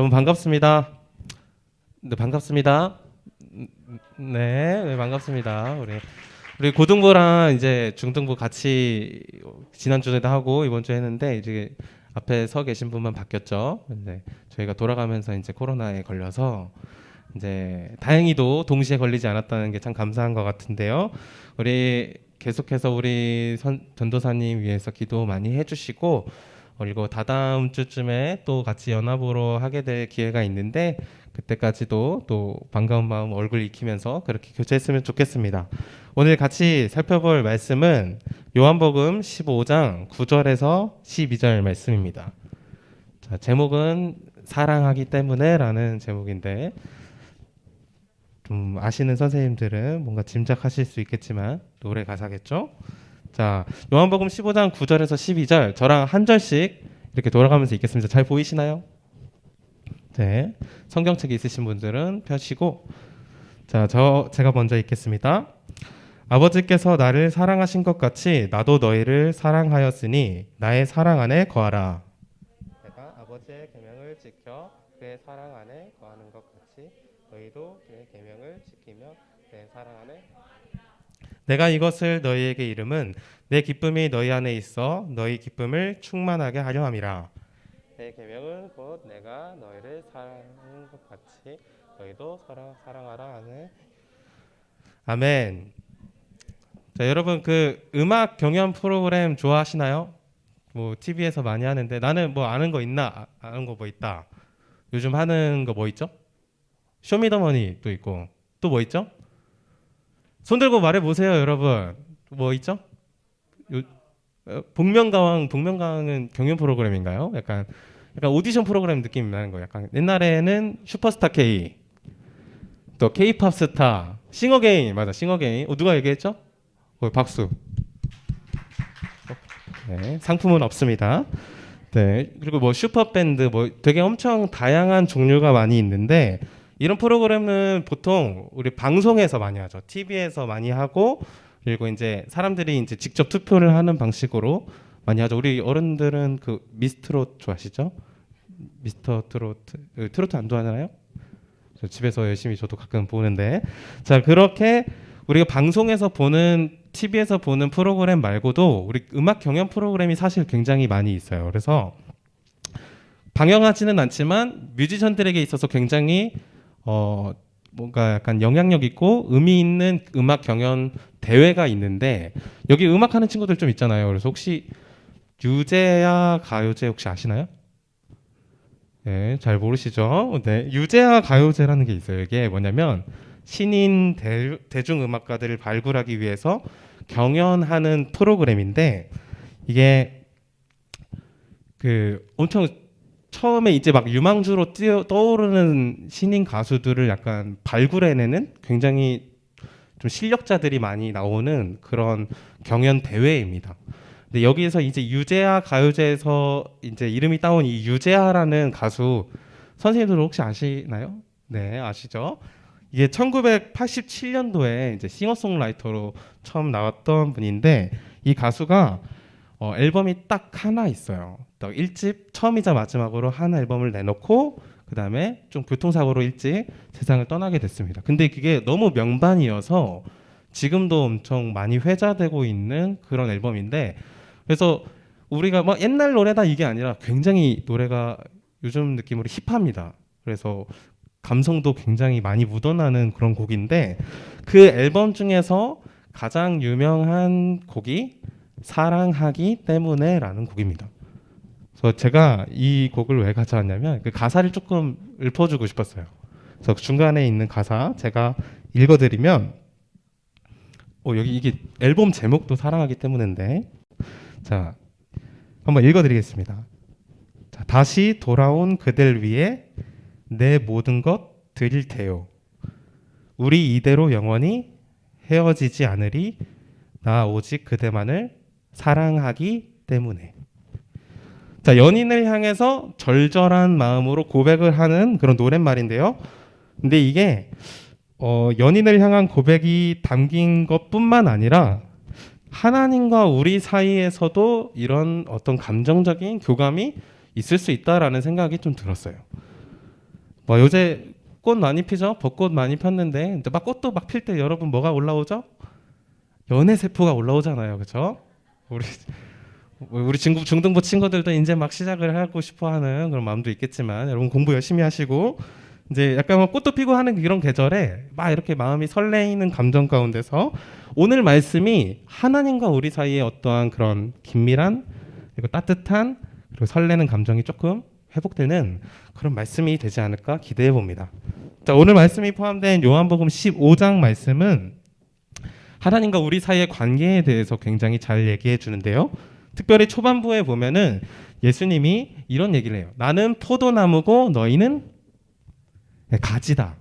여러분 반갑습니다. 네, 반갑습니다. 네, 반갑습니다. 우리 고등부랑 이제 중등부 같이 지난주에도 하고 이번 주에 했는데 이제 앞에 서 계신 분만 바뀌었죠. 근데 저희가 돌아가면서 이제 코로나에 걸려서 이제 다행히도 동시에 걸리지 않았다는 게 참 감사한 것 같은데요. 우리 계속해서 우리 전도사님 위해서 기도 많이 해주시고, 그리고 다다음 주쯤에 또 같이 연합으로 하게 될 기회가 있는데 그때까지도 또 반가운 마음 얼굴 익히면서 그렇게 교제했으면 좋겠습니다. 오늘 같이 살펴볼 말씀은 요한복음 15장 9절에서 12절 말씀입니다. 자, 제목은 사랑하기 때문에 라는 제목인데 좀 아시는 선생님들은 뭔가 짐작하실 수 있겠지만 노래 가사겠죠? 자, 요한복음 15장 9절에서 12절 저랑 한 절씩 이렇게 돌아가면서 읽겠습니다. 잘 보이시나요? 네, 성경책 있으신 분들은 펴시고, 자, 제가 먼저 읽겠습니다. 아버지께서 나를 사랑하신 것 같이 나도 너희를 사랑하였으니 나의 사랑 안에 거하라. 내가 아버지의 계명을 지켜 그의 사랑 안에 거하는 것 같이 너희도 그의 계명을 지키며 내 사랑 안에. 내가 이것을 너희에게 이름은 내 기쁨이 너희 안에 있어 너희 기쁨을 충만하게 하려 함이라. 내 계명은 곧 내가 너희를 사랑한 것 같이 너희도 사랑하라 하네. 아멘. 자, 여러분 그 음악 경연 프로그램 좋아하시나요? 뭐 TV에서 많이 하는데 나는 뭐 아는 거 있나? 아는 거 뭐 있다. 요즘 하는 거 뭐 있죠? 쇼미더머니 또 있고 또 뭐 있죠? 손 들고 말해 보세요, 여러분. 뭐 있죠? 복면가왕은 경연 프로그램인가요? 약간 오디션 프로그램 느낌이 나는 거예요. 약간 옛날에는 슈퍼스타 K, 또 K-팝 스타, 싱어게인, 맞아, 싱어게인. 누가 얘기했죠? 박수. 네, 상품은 없습니다. 네, 그리고 뭐 슈퍼밴드, 뭐 되게 엄청 다양한 종류가 많이 있는데 이런 프로그램은 보통 우리 방송에서 많이 하죠. TV에서 많이 하고, 그리고 이제 사람들이 이제 직접 투표를 하는 방식으로 많이 하죠. 우리 어른들은 그 미스트롯 좋아하시죠? 미스터 트로트, 트로트 안 좋아하나요? 저 집에서 열심히 저도 가끔 보는데, 자, 그렇게 우리가 방송에서 보는, TV에서 보는 프로그램 말고도 우리 음악 경연 프로그램이 사실 굉장히 많이 있어요. 그래서 방영하지는 않지만 뮤지션들에게 있어서 굉장히 뭔가 약간 영향력 있고 의미 있는 음악 경연 대회가 있는데, 여기 음악하는 친구들 좀 있잖아요. 그래서 혹시 유재하 가요제 혹시 아시나요? 네, 잘 모르시죠? 네, 유재하 가요제라는 게 있어요. 이게 뭐냐면 신인 대중음악가들을 발굴하기 위해서 경연하는 프로그램인데, 이게 그 엄청 처음에 이제 막 유망주로 떠오르는 신인 가수들을 약간 발굴해내는 굉장히 좀 실력자들이 많이 나오는 그런 경연 대회입니다. 근데 여기에서 이제 유재하 가요제에서 이제 이름이 따온 이 유재하라는 가수, 선생님들 혹시 아시나요? 네, 아시죠? 이게 1987년도에 이제 싱어송라이터로 처음 나왔던 분인데, 이 가수가 앨범이 딱 하나 있어요. 딱 1집 처음이자 마지막으로 한 앨범을 내놓고 그 다음에 좀 교통사고로 일찍 세상을 떠나게 됐습니다. 근데 그게 너무 명반이어서 지금도 엄청 많이 회자되고 있는 그런 앨범인데, 그래서 우리가 막 옛날 노래다 이게 아니라 굉장히 노래가 요즘 느낌으로 힙합니다. 그래서 감성도 굉장히 많이 묻어나는 그런 곡인데, 그 앨범 중에서 가장 유명한 곡이 사랑하기 때문에라는 곡입니다. 그래서 제가 이 곡을 왜 가져왔냐면 그 가사를 조금 읊어주고 싶었어요. 그래서 중간에 있는 가사 제가 읽어드리면, 여기 이게 앨범 제목도 사랑하기 때문인데, 자, 한번 읽어드리겠습니다. 자, 다시 돌아온 그댈 위해 내 모든 것 드릴 테요. 우리 이대로 영원히 헤어지지 않으리. 나 오직 그대만을 사랑하기 때문에. 자, 연인을 향해서 절절한 마음으로 고백을 하는 그런 노랫말인데요. 근데 이게 연인을 향한 고백이 담긴 것뿐만 아니라 하나님과 우리 사이에서도 이런 어떤 감정적인 교감이 있을 수 있다라는 생각이 좀 들었어요. 뭐 요새 꽃 많이 피죠? 벚꽃 많이 폈는데 이제 막 꽃도 막 필 때 여러분 뭐가 올라오죠? 연애 세포가 올라오잖아요, 그렇죠? 우리 중등부 친구들도 이제 막 시작을 하고 싶어하는 그런 마음도 있겠지만 여러분 공부 열심히 하시고 이제 약간 뭐 꽃도 피고 하는 이런 계절에 막 이렇게 마음이 설레이는 감정 가운데서 오늘 말씀이 하나님과 우리 사이에 어떠한 그런 긴밀한 그리고 따뜻한 그리고 설레는 감정이 조금 회복되는 그런 말씀이 되지 않을까 기대해 봅니다. 자, 오늘 말씀이 포함된 요한복음 15장 말씀은 하나님과 우리 사이의 관계에 대해서 굉장히 잘 얘기해 주는데요. 특별히 초반부에 보면은 예수님이 이런 얘기를 해요. 나는 포도나무고 너희는 가지다.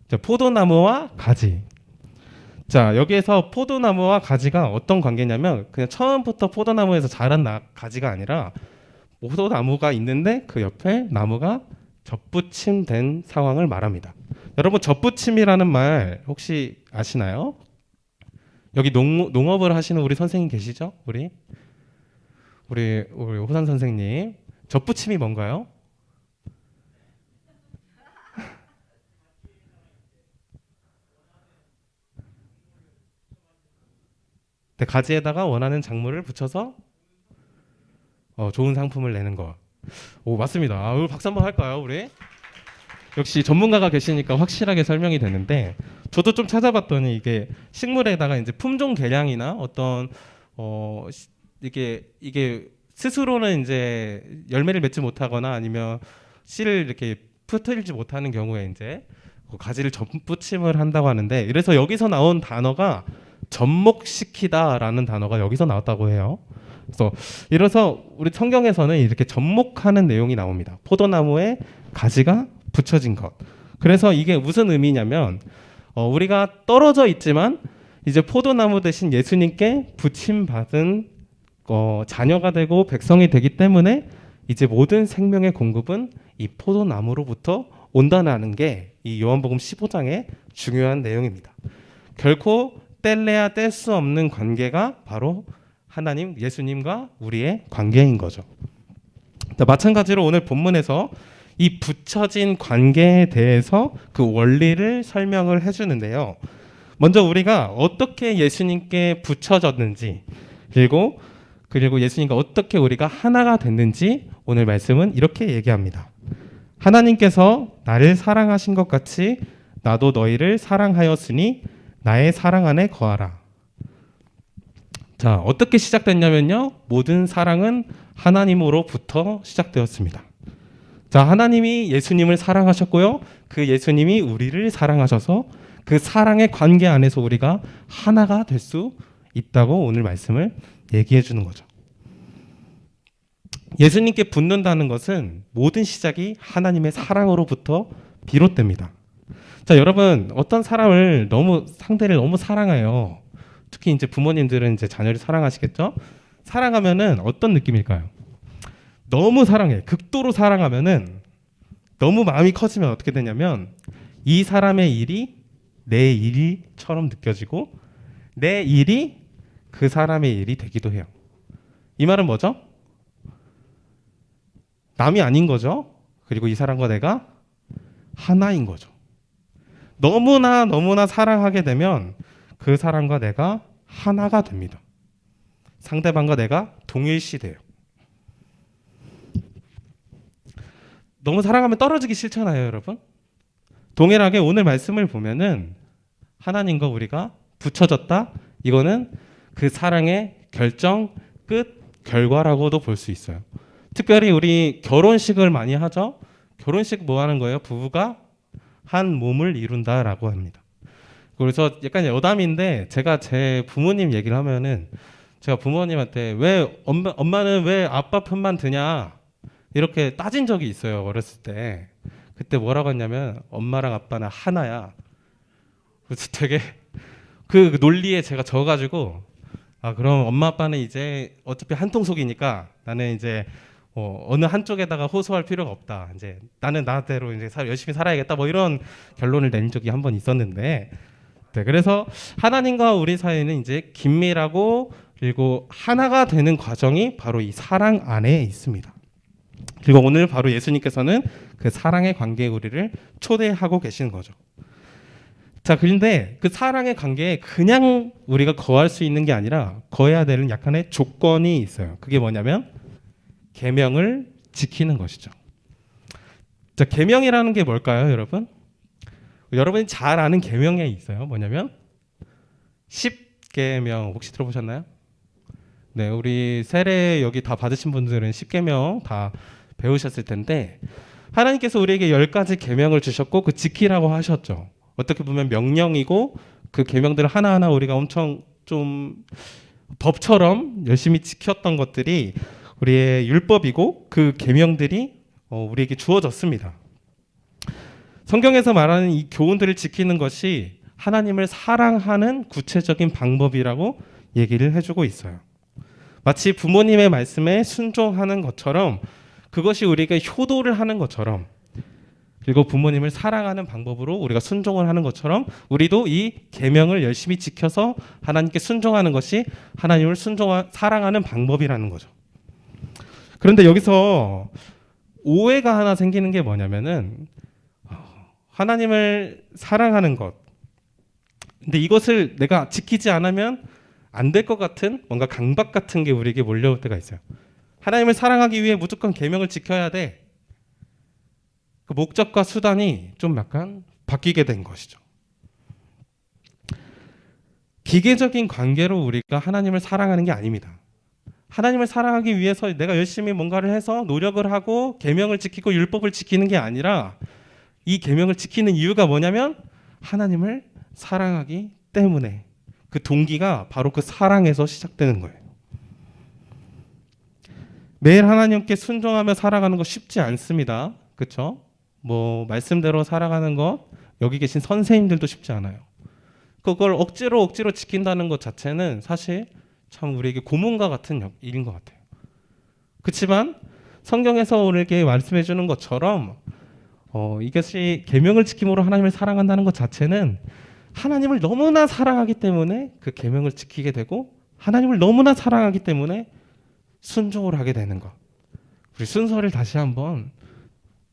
자, 포도나무와 가지. 자, 여기에서 포도나무와 가지가 어떤 관계냐면 그냥 처음부터 포도나무에서 자란 가지가 아니라 포도나무가 있는데 그 옆에 나무가 접붙임된 상황을 말합니다. 여러분 접붙임이라는 말 혹시 아시나요? 여기 농업을 하시는 우리 선생님 계시죠? 우리 호산 선생님 접붙임이 뭔가요? 네, 가지에다가 원하는 작물을 붙여서 좋은 상품을 내는 거. 오, 맞습니다. 오늘 박수 한번 할까요, 우리? 역시 전문가가 계시니까 확실하게 설명이 되는데 저도 좀 찾아봤더니 이게 식물에다가 이제 품종 개량이나 어떤 이게 스스로는 이제 열매를 맺지 못하거나 아니면 씨를 이렇게 퍼뜨리지 못하는 경우에 이제 가지를 접붙임을 한다고 하는데 그래서 여기서 나온 단어가 접목시키다라는 단어가 여기서 나왔다고 해요. 그래서 우리 성경에서는 이렇게 접목하는 내용이 나옵니다. 포도나무에 가지가 붙여진 것. 그래서 이게 무슨 의미냐면 우리가 떨어져 있지만 이제 포도나무 대신 예수님께 부침받은 자녀가 되고 백성이 되기 때문에 이제 모든 생명의 공급은 이 포도나무로부터 온다는 게 이 요한복음 15장의 중요한 내용입니다. 결코 뗄래야 뗄 수 없는 관계가 바로 하나님, 예수님과 우리의 관계인 거죠. 마찬가지로 오늘 본문에서 이 붙여진 관계에 대해서 그 원리를 설명을 해주는데요. 먼저 우리가 어떻게 예수님께 붙여졌는지 그리고 예수님과 어떻게 우리가 하나가 됐는지 오늘 말씀은 이렇게 얘기합니다. 하나님께서 나를 사랑하신 것 같이 나도 너희를 사랑하였으니 나의 사랑 안에 거하라. 자, 어떻게 시작됐냐면요. 모든 사랑은 하나님으로부터 시작되었습니다. 자, 하나님이 예수님을 사랑하셨고요. 그 예수님이 우리를 사랑하셔서 그 사랑의 관계 안에서 우리가 하나가 될 수 있다고 오늘 말씀을 얘기해 주는 거죠. 예수님께 붙는다는 것은 모든 시작이 하나님의 사랑으로부터 비롯됩니다. 자, 여러분 어떤 사람을 상대를 너무 사랑해요. 특히 이제 부모님들은 이제 자녀를 사랑하시겠죠? 사랑하면은 어떤 느낌일까요? 너무 사랑해. 극도로 사랑하면은 너무 마음이 커지면 어떻게 되냐면 이 사람의 일이 내 일처럼 느껴지고 내 일이 그 사람의 일이 되기도 해요. 이 말은 뭐죠? 남이 아닌 거죠. 그리고 이 사람과 내가 하나인 거죠. 너무나 사랑하게 되면 그 사람과 내가 하나가 됩니다. 상대방과 내가 동일시 돼요. 너무 사랑하면 떨어지기 싫잖아요, 여러분. 동일하게 오늘 말씀을 보면은 하나님과 우리가 붙여졌다. 이거는 그 사랑의 결정, 끝, 결과라고도 볼 수 있어요. 특별히 우리 결혼식을 많이 하죠. 결혼식 뭐 하는 거예요? 부부가 한 몸을 이룬다라고 합니다. 그래서 약간 여담인데 제가 제 부모님 얘기를 하면은 제가 부모님한테 왜 엄마는 왜 아빠 편만 드냐 이렇게 따진 적이 있어요. 어렸을 때. 그때 뭐라고 했냐면 엄마랑 아빠는 하나야. 그래서 되게 그 논리에 제가 져가지고 그럼 엄마 아빠는 이제 어차피 한통속이니까 나는 이제 어느 한쪽에다가 호소할 필요가 없다. 이제 나는 나대로 이제 열심히 살아야겠다. 뭐 이런 결론을 낸 적이 한 번 있었는데, 네, 그래서 하나님과 우리 사이는 이제 긴밀하고 그리고 하나가 되는 과정이 바로 이 사랑 안에 있습니다. 그리고 오늘 바로 예수님께서는 그 사랑의 관계에 우리를 초대하고 계시는 거죠. 자, 그런데 그 사랑의 관계에 그냥 우리가 거할 수 있는 게 아니라 거해야 되는 약간의 조건이 있어요. 그게 뭐냐면 계명을 지키는 것이죠. 자, 계명이라는 게 뭘까요, 여러분? 여러분이 잘 아는 계명에 있어요. 뭐냐면 10계명 혹시 들어보셨나요? 네, 우리 세례 여기 다 받으신 분들은 10계명 다 배우셨을 텐데 하나님께서 우리에게 10가지 계명을 주셨고 그 지키라고 하셨죠. 어떻게 보면 명령이고 그 계명들을 하나하나 우리가 엄청 좀 법처럼 열심히 지켰던 것들이 우리의 율법이고 그 계명들이 우리에게 주어졌습니다. 성경에서 말하는 이 교훈들을 지키는 것이 하나님을 사랑하는 구체적인 방법이라고 얘기를 해주고 있어요. 마치 부모님의 말씀에 순종하는 것처럼 그것이 우리에게 효도를 하는 것처럼 그리고 부모님을 사랑하는 방법으로 우리가 순종을 하는 것처럼 우리도 이 계명을 열심히 지켜서 하나님께 순종하는 것이 하나님을 사랑하는 방법이라는 거죠. 그런데 여기서 오해가 하나 생기는 게 뭐냐면은 하나님을 사랑하는 것. 근데 이것을 내가 지키지 않으면 안 될 것 같은 뭔가 강박 같은 게 우리에게 몰려올 때가 있어요. 하나님을 사랑하기 위해 무조건 계명을 지켜야 돼. 그 목적과 수단이 좀 약간 바뀌게 된 것이죠. 기계적인 관계로 우리가 하나님을 사랑하는 게 아닙니다. 하나님을 사랑하기 위해서 내가 열심히 뭔가를 해서 노력을 하고 계명을 지키고 율법을 지키는 게 아니라 이 계명을 지키는 이유가 뭐냐면 하나님을 사랑하기 때문에 그 동기가 바로 그 사랑에서 시작되는 거예요. 매일 하나님께 순종하며 살아가는 거 쉽지 않습니다. 그렇죠? 뭐 말씀대로 살아가는 거 여기 계신 선생님들도 쉽지 않아요. 그걸 억지로 지킨다는 것 자체는 사실 참 우리에게 고문과 같은 일인 것 같아요. 그렇지만 성경에서 우리에게 말씀해 주는 것처럼 이것이 계명을 지킴으로 하나님을 사랑한다는 것 자체는 하나님을 너무나 사랑하기 때문에 그 계명을 지키게 되고 하나님을 너무나 사랑하기 때문에 순종을 하게 되는 것. 우리 순서를 다시 한번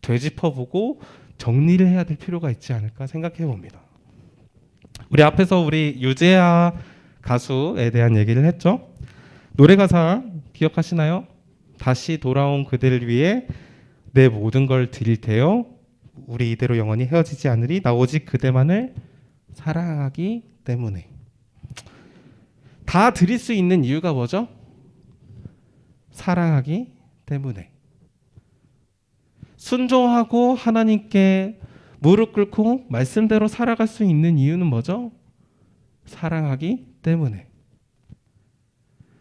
되짚어보고 정리를 해야 될 필요가 있지 않을까 생각해 봅니다. 우리 앞에서 우리 유재하 가수에 대한 얘기를 했죠. 노래 가사 기억하시나요? 다시 돌아온 그대를 위해 내 모든 걸 드릴 테요. 우리 이대로 영원히 헤어지지 않으리. 나 오직 그대만을 사랑하기 때문에. 다 드릴 수 있는 이유가 뭐죠? 사랑하기 때문에. 순종하고 하나님께 무릎 꿇고 말씀대로 살아갈 수 있는 이유는 뭐죠? 사랑하기 때문에.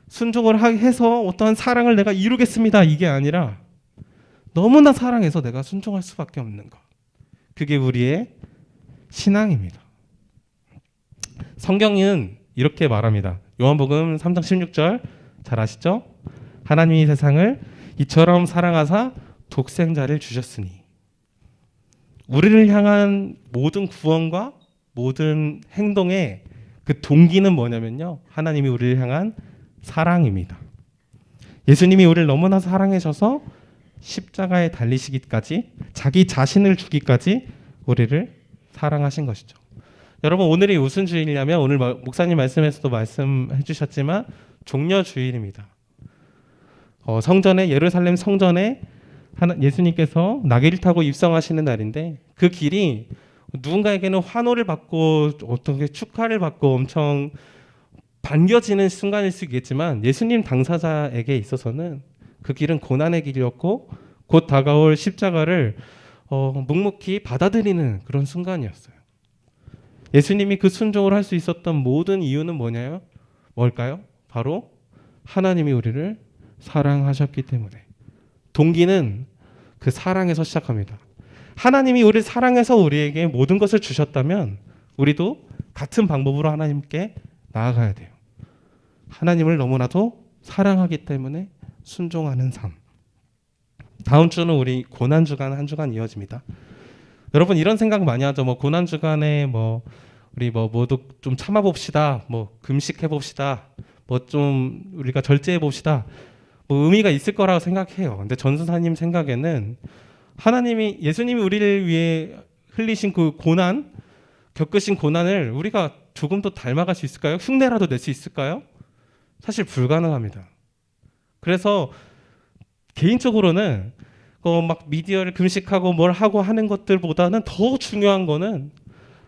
순종을 해서 어떠한 사랑을 내가 이루겠습니다. 이게 아니라 너무나 사랑해서 내가 순종할 수밖에 없는 것. 그게 우리의 신앙입니다. 성경은 이렇게 말합니다. 요한복음 3장 16절 잘 아시죠? 하나님이 세상을 이처럼 사랑하사 독생자를 주셨으니. 우리를 향한 모든 구원과 모든 행동의 그 동기는 뭐냐면요. 하나님이 우리를 향한 사랑입니다. 예수님이 우리를 너무나 사랑하셔서 십자가에 달리시기까지 자기 자신을 주기까지 우리를 사랑하신 것이죠. 여러분 오늘이 무슨 주일이냐면 오늘 목사님 말씀에서도 말씀해 주셨지만 종려주일입니다. 성전에 예루살렘 성전에 예수님께서 나귀를 타고 입성하시는 날인데 그 길이 누군가에게는 환호를 받고 어떻게 축하를 받고 엄청 반겨지는 순간일 수 있겠지만 예수님 당사자에게 있어서는 그 길은 고난의 길이었고 곧 다가올 십자가를 묵묵히 받아들이는 그런 순간이었어요. 예수님이 그 순종을 할 수 있었던 모든 이유는 뭘까요? 바로 하나님이 우리를 사랑하셨기 때문에. 동기는 그 사랑에서 시작합니다. 하나님이 우리를 사랑해서 우리에게 모든 것을 주셨다면 우리도 같은 방법으로 하나님께 나아가야 돼요. 하나님을 너무나도 사랑하기 때문에 순종하는 삶. 다음 주는 우리 고난주간 한 주간 이어집니다. 여러분 이런 생각 많이 하죠. 고난주간에 우리 모두 좀 참아봅시다. 금식해봅시다. 좀 우리가 절제해봅시다. 뭐 의미가 있을 거라고 생각해요. 근데 전도사님 생각에는 하나님이 예수님이 우리를 위해 흘리신 그 고난, 겪으신 고난을 우리가 조금 더 닮아갈 수 있을까요? 흉내라도 낼 수 있을까요? 사실 불가능합니다. 그래서 개인적으로는 막 미디어를 금식하고 뭘 하고 하는 것들보다는 더 중요한 거는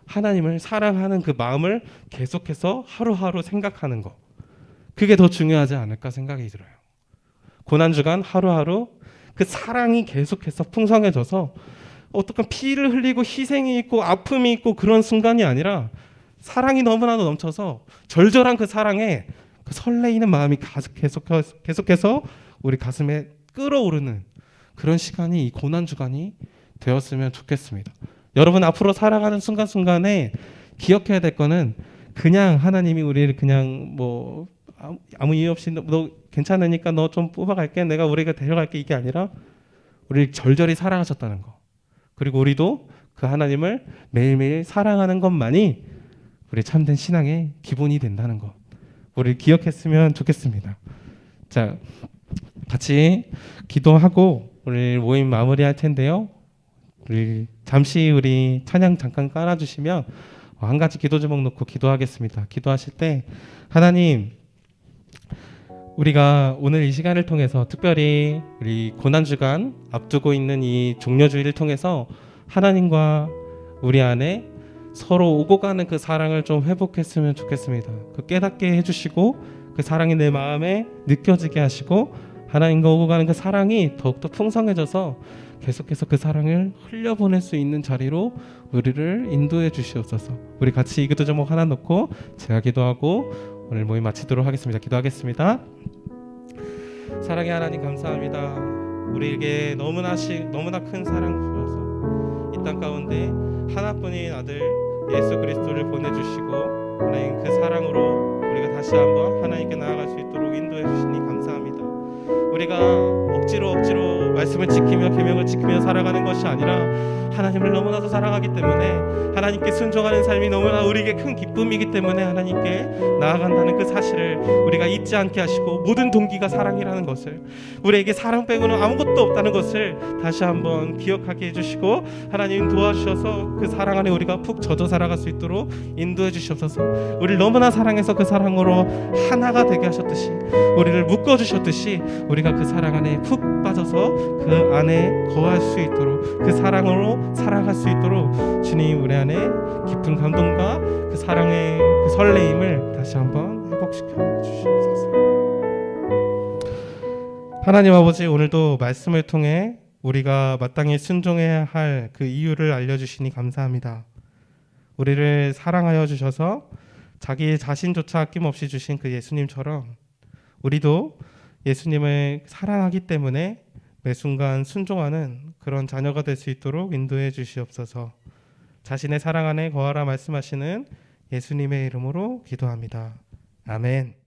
하나님을 사랑하는 그 마음을 계속해서 하루하루 생각하는 거. 그게 더 중요하지 않을까 생각이 들어요. 고난주간 하루하루 그 사랑이 계속해서 풍성해져서 어떤 피를 흘리고 희생이 있고 아픔이 있고 그런 순간이 아니라 사랑이 너무나도 넘쳐서 절절한 그 사랑에 그 설레이는 마음이 계속해서 우리 가슴에 끓어오르는 그런 시간이 이 고난주간이 되었으면 좋겠습니다. 여러분 앞으로 살아가는 순간순간에 기억해야 될 거는 그냥 하나님이 우리를 그냥 뭐 아무 이유 없이 너 괜찮으니까 너 좀 뽑아갈게, 내가 우리가 데려갈게, 이게 아니라 우리를 절절히 사랑하셨다는 거. 그리고 우리도 그 하나님을 매일매일 사랑하는 것만이 우리 참된 신앙의 기본이 된다는 거. 우리 기억했으면 좋겠습니다. 자, 같이 기도하고 오늘 모임 마무리할 텐데요. 잠시 우리 찬양 잠깐 깔아주시면 한 가지 기도 제목 놓고 기도하겠습니다. 기도하실 때 하나님, 우리가 오늘 이 시간을 통해서 특별히 우리 고난주간 앞두고 있는 이 종려주의를 통해서 하나님과 우리 안에 서로 오고 가는 그 사랑을 좀 회복했으면 좋겠습니다. 그 깨닫게 해주시고 그 사랑이 내 마음에 느껴지게 하시고 하나님과 오고 가는 그 사랑이 더욱더 풍성해져서 계속해서 그 사랑을 흘려보낼 수 있는 자리로 우리를 인도해 주시옵소서. 우리 같이 이 기도 제목 하나 놓고 제가 기도하고 오늘 모임 마치도록 하겠습니다. 기도하겠습니다. 사랑의 하나님 감사합니다. 우리에게 너무나 큰 사랑 주셔서 이 땅 가운데 하나뿐인 아들 예수 그리스도를 보내주시고 하나님 그 사랑으로 우리가 다시 한번 하나님께 나아갈 수 있도록 인도해 주시니 감사합니다. 우리가 억지로 말씀을 지키며 계명을 지키며 살아가는 것이 아니라 하나님을 너무나도 사랑하기 때문에 하나님께 순종하는 삶이 너무나 우리에게 큰 기쁨이기 때문에 하나님께 나아간다는 그 사실을 우리가 잊지 않게 하시고 모든 동기가 사랑이라는 것을, 우리에게 사랑 빼고는 아무것도 없다는 것을 다시 한번 기억하게 해주시고 하나님 도와주셔서 그 사랑 안에 우리가 푹 젖어 살아갈 수 있도록 인도해 주시옵소서. 우리를 너무나 사랑해서 그 사랑으로 하나가 되게 하셨듯이 우리를 묶어주셨듯이 우리가 그 사랑 안에 푹 빠져서 그 안에 거할 수 있도록 그 사랑으로 살아갈 수 있도록 주님 우리 안에 깊은 감동과 그 사랑의 그 설레임을 다시 한번 회복시켜 주시옵소서. 하나님 아버지, 오늘도 말씀을 통해 우리가 마땅히 순종해야 할 그 이유를 알려주시니 감사합니다. 우리를 사랑하여 주셔서 자기 자신조차 아낌없이 주신 그 예수님처럼 우리도 예수님을 사랑하기 때문에 매 순간 순종하는 그런 자녀가 될 수 있도록 인도해 주시옵소서. 자신의 사랑 안에 거하라 말씀하시는 예수님의 이름으로 기도합니다. 아멘.